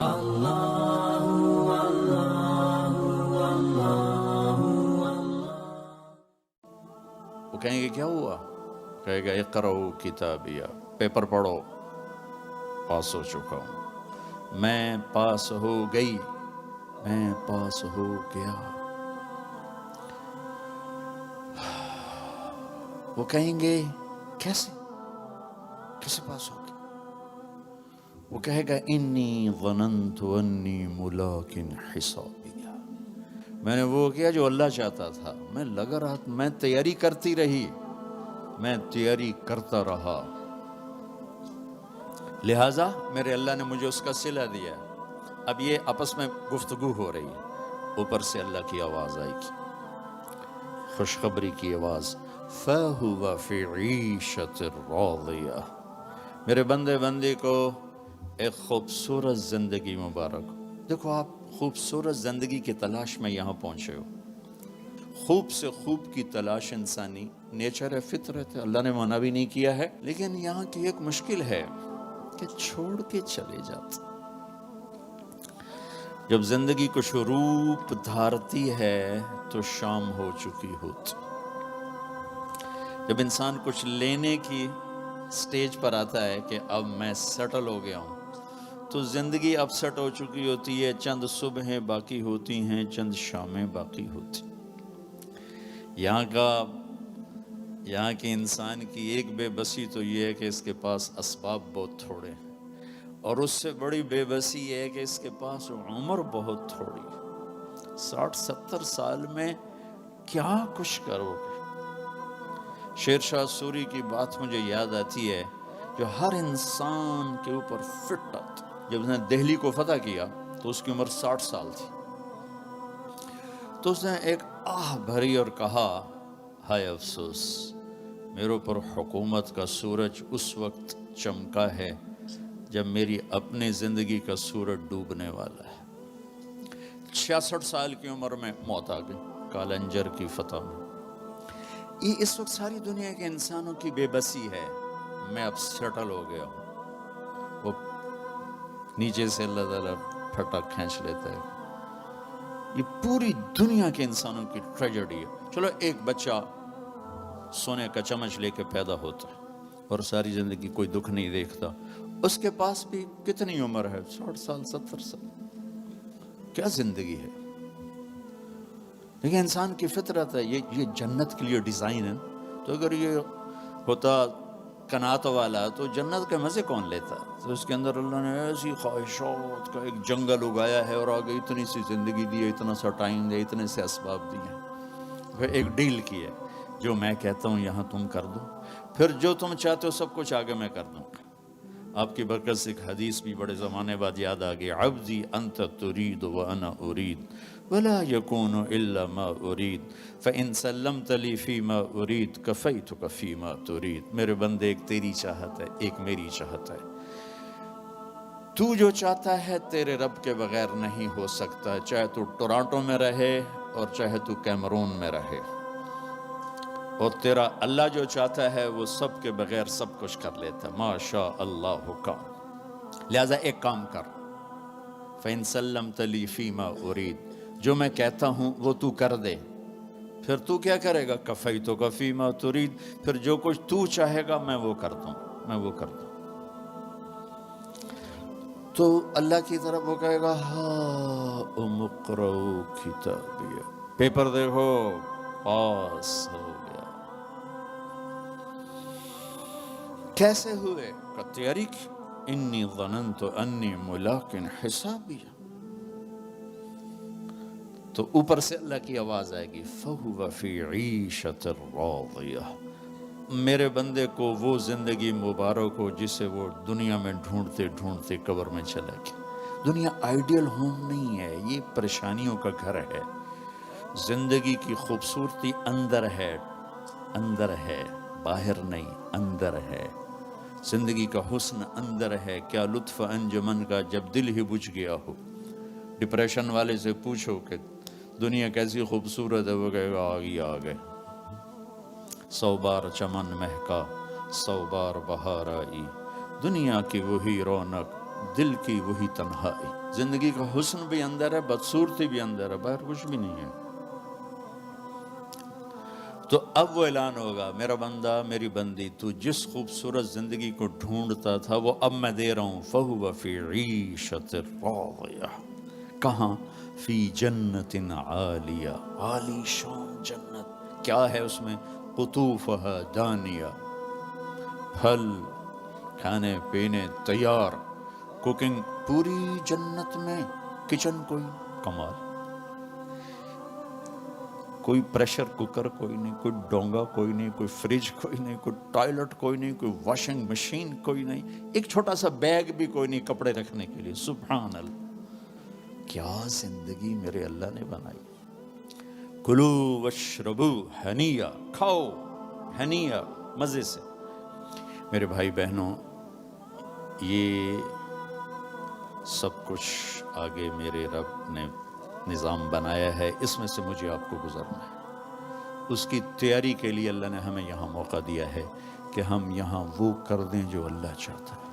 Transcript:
وہ کہیں گے کیا ہوا؟ کہے گا اقرؤ کتابیہ، پیپر پڑھو، پاس ہو چکا ہوں، میں پاس ہو گئی، میں پاس ہو گیا۔ وہ کہیں گے کیسے پاس ہو گئے؟ وہ کہے گا انی ظننت انی ملاق حسابیہ، میں نے وہ کیا جو اللہ چاہتا تھا، میں لگا رہا، میں تیاری کرتی رہی، میں تیاری کرتا رہا، لہٰذا میرے اللہ نے مجھے اس کا صلہ دیا۔ اب یہ آپس میں گفتگو ہو رہی ہے، اوپر سے اللہ کی آواز آئے گی، خوشخبری کی آواز، فَهُوَ فِي عِيشَةٍ رَاضِيَةٍ، میرے بندے کو ایک خوبصورت زندگی مبارک۔ دیکھو آپ خوبصورت زندگی کی تلاش میں یہاں پہنچے ہو، خوب سے خوب کی تلاش انسانی نیچر ہے، فطرت ہے، اللہ نے منع بھی نہیں کیا ہے، لیکن یہاں کی ایک مشکل ہے کہ چھوڑ کے چلے جاتے۔ جب زندگی کچھ روپ دھارتی ہے تو شام ہو چکی ہوتی۔ جب انسان کچھ لینے کی سٹیج پر آتا ہے کہ اب میں سیٹل ہو گیا ہوں، تو زندگی اب سیٹ ہو چکی ہوتی ہے، چند صبحیں باقی ہوتی ہیں، چند شامیں باقی ہوتی۔ یہاں کے انسان کی ایک بے بسی تو یہ ہے کہ اس کے پاس اسباب بہت تھوڑے ہیں، اور اس سے بڑی بے بسی یہ ہے کہ اس کے پاس عمر بہت تھوڑی ہے۔ 60-70 سال میں کیا کچھ کرو گے؟ شیر شاہ سوری کی بات مجھے یاد آتی ہے، جو ہر انسان کے اوپر فٹ آتی۔ جب اس نے دہلی کو فتح کیا تو اس کی عمر 60 سال تھی، تو اس نے ایک آہ بھری اور کہا، ہائے افسوس، میرے اوپر حکومت کا سورج اس وقت چمکا ہے جب میری اپنی زندگی کا سورج ڈوبنے والا ہے۔ 66 سال کی عمر میں موت آ گئی کالنجر کی فتح میں۔ یہ اس وقت ساری دنیا کے انسانوں کی بے بسی ہے، میں اب سیٹل ہو گیا ہوں۔ وہ نیچے سے اللہ تعالیٰ پھٹا کھینچ لیتا ہے۔ یہ پوری دنیا کے انسانوں کی ٹریجڈی ہے۔ چلو ایک بچہ سونے کا چمچ لے کے پیدا ہوتا ہے اور ساری زندگی کوئی دکھ نہیں دیکھتا، اس کے پاس بھی کتنی عمر ہے؟ 60 سال 70 سال، کیا زندگی ہے؟ لیکن انسان کی فطرت ہے، یہ جنت کے لیے ڈیزائن ہے۔ تو اگر یہ ہوتا قناعت والا تو جنت کے مزے کون لیتا؟ تو اس کے اندر اللہ نے ایسی خواہشات کا ایک جنگل اگایا ہے، اور آگے اتنی سی زندگی دی ہے، اتنا سا ٹائم دیا، اتنے سے اسباب دیے، پھر ایک ڈیل کی ہے، جو میں کہتا ہوں یہاں تم کر دو، پھر جو تم چاہتے ہو سب کچھ آگے میں کر دوں گا۔ آپ کی برکت سے ایک حدیث بھی بڑے زمانے بعد یاد آ گئی، عبدی انت ترید وانا ارید ولا یکون الا ما ارید فان سلمت لی فیما ارید کفیتک فیما ترید۔ میرے بندے، ایک تیری چاہت ہے، ایک میری چاہت ہے۔ تو جو چاہتا ہے تیرے رب کے بغیر نہیں ہو سکتا، چاہے تو ٹورانٹو میں رہے اور چاہے تو کیمرون میں رہے، اور تیرا اللہ جو چاہتا ہے وہ سب کے بغیر سب کچھ کر لیتا ہے، ما شاء اللہ کان۔ لہٰذا ایک کام کر، فَإِن سَلَّمْتَ لِي فِيمَا أُرِيد، جو میں کہتا ہوں وہ تو کر دے، پھر تو کیا کرے گا؟ کَفَيْتُكَ فِيمَا تُرِيد، پھر جو کچھ تو چاہے گا میں وہ کر دوں، میں وہ کر دوں۔ تو اللہ کی طرف وہ کہے گا، ہاؤم اقرؤوا کتابیہ، پیپر دیکھو، پاس ہو گیا۔ کیسے ہوئے؟ کا تیاری کی، انی ظننت انی ملاق حسابیہ۔ تو اوپر سے اللہ کی آواز آئے گی، فَهُوَ فِي عِيشَةٍ رَاضِيَةٍ، میرے بندے کو وہ زندگی مبارک ہو جسے وہ دنیا میں ڈھونڈتے ڈھونڈتے قبر میں چلا گیا۔ دنیا آئیڈیل ہوم نہیں ہے، یہ پریشانیوں کا گھر ہے۔ زندگی کی خوبصورتی اندر ہے، اندر ہے، باہر نہیں، اندر ہے۔ زندگی کا حسن اندر ہے۔ کیا لطف انجمن کا جب دل ہی بجھ گیا ہو۔ ڈپریشن والے سے پوچھو کہ دنیا کیسی خوبصورت ہے، وہ کہے گا آگے آگے۔ 100 بار چمن مہکا 100 بار بہار آئی، دنیا کی وہی رونق دل کی وہی تنہائی. زندگی کا حسن بھی اندر ہے، بدصورتی بھی اندر ہے، باہر کچھ بھی نہیں ہے. تو اب وہ اعلان ہوگا، میرا بندہ میری بندی، تو جس خوبصورت زندگی کو ڈھونڈتا تھا وہ اب میں دے رہا ہوں. فَهُوَ فِي عِيشَةٍ رَاضِيَةٍ. کہاں؟ فی جنت عالیہ، عالی شان جنت. کیا ہے اس میں؟ قطوفہا دانیہ، پھل کھانے پینے تیار، کوکنگ پوری جنت میں. کچن کوئی کمال، کوئی پریشر کوکر کوئی نہیں، کوئی ڈونگا کوئی نہیں، کوئی فریج کوئی نہیں، کوئی ٹوائلٹ کوئی نہیں، کوئی واشنگ مشین کوئی نہیں، ایک چھوٹا سا بیگ بھی کوئی نہیں کپڑے رکھنے کے لیے. سبحان اللہ، کیا زندگی میرے اللہ نے بنائی. کلو واشربو ہنیا، کھاؤ ہنیا، مزے سے. میرے بھائی بہنوں، یہ سب کچھ آگے میرے رب نے نظام بنایا ہے، اس میں سے مجھے آپ کو گزرنا ہے. اس کی تیاری کے لیے اللہ نے ہمیں یہاں موقع دیا ہے کہ ہم یہاں وہ کر دیں جو اللہ چاہتا ہے.